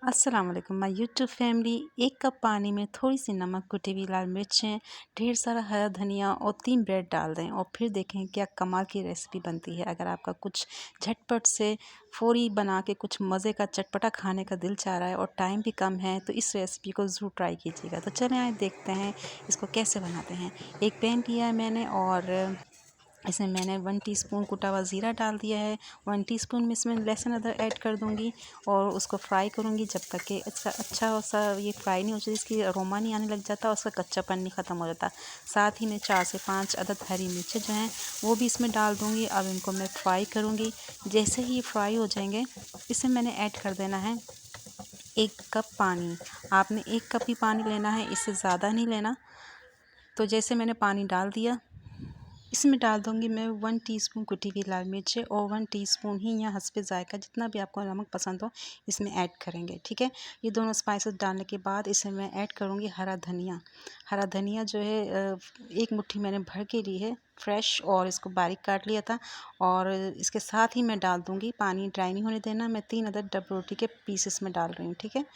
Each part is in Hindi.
अस्सलाम वालेकुम माय यूट्यूब फैमिली। 1 कप पानी में थोड़ी सी नमक, कुटी हुई लाल मिर्चें, ढेर सारा हरा धनिया और 3 ब्रेड डाल दें और फिर देखें क्या कमाल की रेसिपी बनती है। अगर आपका कुछ झटपट से फ़ौरी बना के कुछ मज़े का चटपटा खाने का दिल चाह रहा है और टाइम भी कम है तो इस रेसिपी को ज़रूर ट्राई कीजिएगा। तो चलें आए देखते हैं इसको कैसे बनाते हैं। एक पैन लिया है मैंने और इसमें मैंने 1 टीस्पून कुटा हुआ ज़ीरा डाल दिया है। 1 टीस्पून में इसमें लहसुन अदरक ऐड कर दूंगी और उसको फ्राई करूंगी जब तक कि अच्छा सा ये फ्राई नहीं हो जाए, इसकी अरोमा नहीं आने लग जाता और उसका कच्चापन नहीं ख़त्म हो जाता। साथ ही मैं 4 से 5 अदद हरी मिर्चें जो हैं वो भी इसमें डाल दूँगी। अब इनको मैं फ्राई करूँगी। जैसे ही ये फ्राई हो जाएंगे इसमें मैंने ऐड कर देना है 1 कप पानी। आपने 1 कप ही पानी लेना है, इससे ज़्यादा नहीं लेना। तो जैसे मैंने पानी डाल दिया, इसमें डाल दूँगी मैं 1 टीस्पून कुटी हुई लाल मिर्चें और 1 टीस्पून ही या हस्बे ज़ायक़ा जितना भी आपको नमक पसंद हो इसमें ऐड करेंगे, ठीक है। ये दोनों स्पाइसेस डालने के बाद इसमें मैं ऐड करूँगी हरा धनिया। हरा धनिया जो है 1 मुट्ठी मैंने भर के ली है फ्रेश और इसको बारीक काट लिया था और इसके साथ ही मैं डाल दूँगी, पानी ड्राई नहीं होने देना। मैं 3 अदद डब रोटी के पीस इसमें डाल रही हूँ, ठीक है।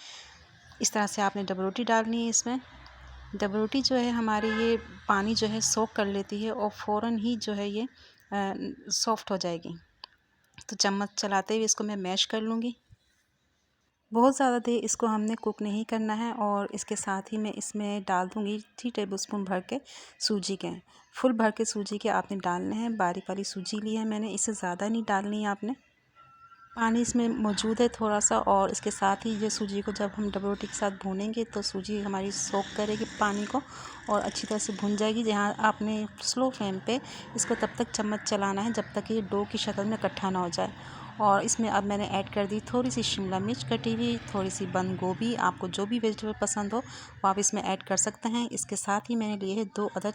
इस तरह से आपने डब रोटी डालनी है इसमें। डब रोटी जो है हमारी ये पानी जो है सोख कर लेती है और फ़ौरन ही जो है ये सॉफ़्ट हो जाएगी। तो चम्मच चलाते हुए इसको मैं मैश कर लूँगी। बहुत ज़्यादा देर इसको हमने कुक नहीं करना है और इसके साथ ही मैं इसमें डाल दूँगी 3 टेबलस्पून भर के सूजी के। फुल भर के सूजी के आपने डालने हैं। बारीक वाली सूजी ली है मैंने, इससे ज़्यादा नहीं डालनी है आपने। पानी इसमें मौजूद है थोड़ा सा और इसके साथ ही ये सूजी को जब हम डब रोटी के साथ भूनेंगे तो सूजी हमारी सोख करेगी पानी को और अच्छी तरह से भुन जाएगी। जहाँ आपने स्लो फ्लेम पे इसको तब तक चम्मच चलाना है जब तक ये डो की शक्ल में इकट्ठा ना हो जाए। और इसमें अब मैंने ऐड कर दी थोड़ी सी शिमला मिर्च कटी हुई, थोड़ी सी बंद गोभी। आपको जो भी वेजिटेबल पसंद हो वो आप इसमें ऐड कर सकते हैं। इसके साथ ही मैंने लिए है 2 अदद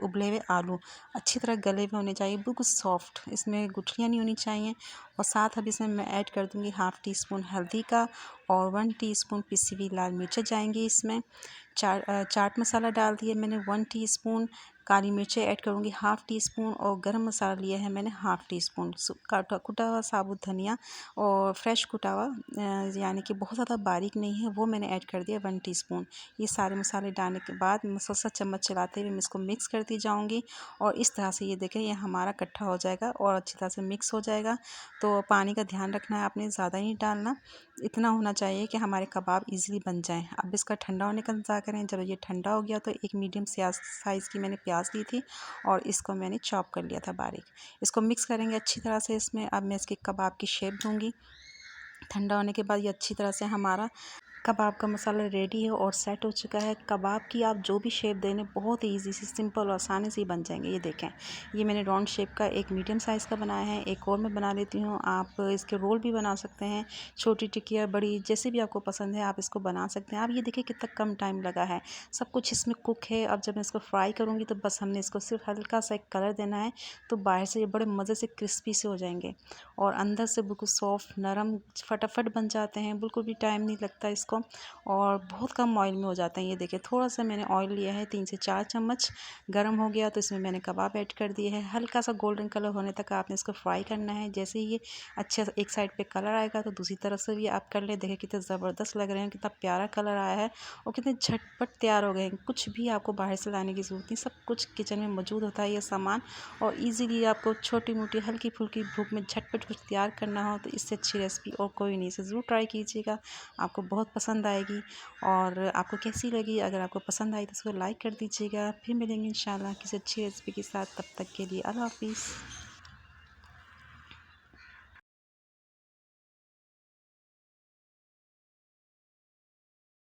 उबले हुए आलू, अच्छी तरह गले हुए होने चाहिए, बिल्कुल सॉफ्ट, इसमें गुठलियाँ नहीं होनी चाहिए। और साथ अब इसमें मैं ऐड कर दूँगी हाफ़ टीस्पून हल्दी का और 1 टीस्पून पिसी हुई लाल मिर्चें जाएंगी इसमें। चाट मसाला डाल दिए मैंने 1 टीस्पून। काली मिर्चें ऐड करूँगी हाफ़ टीस्पून और गरम मसाला लिया है मैंने हाफ़ टीस्पून। कुटा हुआ साबुत धनिया और फ्रेश कुटा हुआ यानी कि बहुत ज़्यादा बारीक नहीं है वो मैंने ऐड कर दिया 1 टीस्पून। ये सारे मसाले डालने के बाद मुसलसल चम्मच चलाते हुए मैं इसको मिक्स करती जाऊँगी और इस तरह से ये देखें ये हमारा इकट्ठा हो जाएगा और अच्छी तरह से मिक्स हो जाएगा। तो पानी का ध्यान रखना है, आपने ज़्यादा नहीं डालना, इतना होना चाहिए कि हमारे कबाब इजीली बन जाएं। अब इसका ठंडा होने का इंतज़ार करें। जब ये ठंडा हो गया तो एक मीडियम साइज़ की मैंने प्याज ली थी और इसको मैंने चॉप कर लिया था बारीक। इसको मिक्स करेंगे अच्छी तरह से इसमें। अब मैं इसके कबाब की शेप दूँगी। ठंडा होने के बाद ये अच्छी तरह से हमारा कबाब का मसाला रेडी है और सेट हो चुका है। कबाब की आप जो भी शेप देने बहुत ईजी सी सिंपल और आसानी से बन जाएंगे। ये देखें ये मैंने राउंड शेप का एक मीडियम साइज़ का बनाया है। एक और मैं बना लेती हूँ। आप इसके रोल भी बना सकते हैं, छोटी टिक्कियाँ बड़ी जैसे भी आपको पसंद है आप इसको बना सकते हैं। आप ये देखिए कितना कम टाइम लगा है, सब कुछ इसमें कुक है। अब जब मैं इसको फ्राई करूँगी तो बस हमने इसको सिर्फ हल्का सा एक कलर देना है तो बाहर से ये बड़े मज़े से क्रिस्पी से हो जाएंगे और अंदर से बिल्कुल सॉफ्ट नरम फटाफट बन जाते हैं। बिल्कुल भी टाइम नहीं लगता इसको और बहुत कम ऑयल में हो जाते हैं। ये देखिए थोड़ा सा मैंने ऑयल लिया है 3 से 4 चम्मच। गर्म हो गया तो इसमें मैंने कबाब ऐड कर दिए हैं। हल्का सा गोल्डन कलर होने तक आपने इसको फ्राई करना है। जैसे ही ये अच्छे एक साइड पे कलर आएगा तो दूसरी तरफ से भी आप कर लें। देखिए कितने ज़बरदस्त लग रहे हैं, कितना प्यारा कलर आया है और कितने झटपट तैयार हो गए हैं। कुछ भी आपको बाहर से लाने की ज़रूरत नहीं, सब कुछ किचन में मौजूद होता है ये सामान और ईज़िली आपको छोटी मोटी हल्की फुल्की भूख में झटपट कुछ तैयार करना हो तो इससे अच्छी रेसिपी और कोई नहीं। इसे ज़रूर ट्राई कीजिएगा, आपको बहुत पसंद आएगी। और आपको कैसी लगी, अगर आपको पसंद आई तो इसको लाइक कर दीजिएगा। फिर मिलेंगे इंशाल्लाह किसी अच्छी रेसिपी के साथ। तब तक के लिए अल्लाह हाफ़िज़।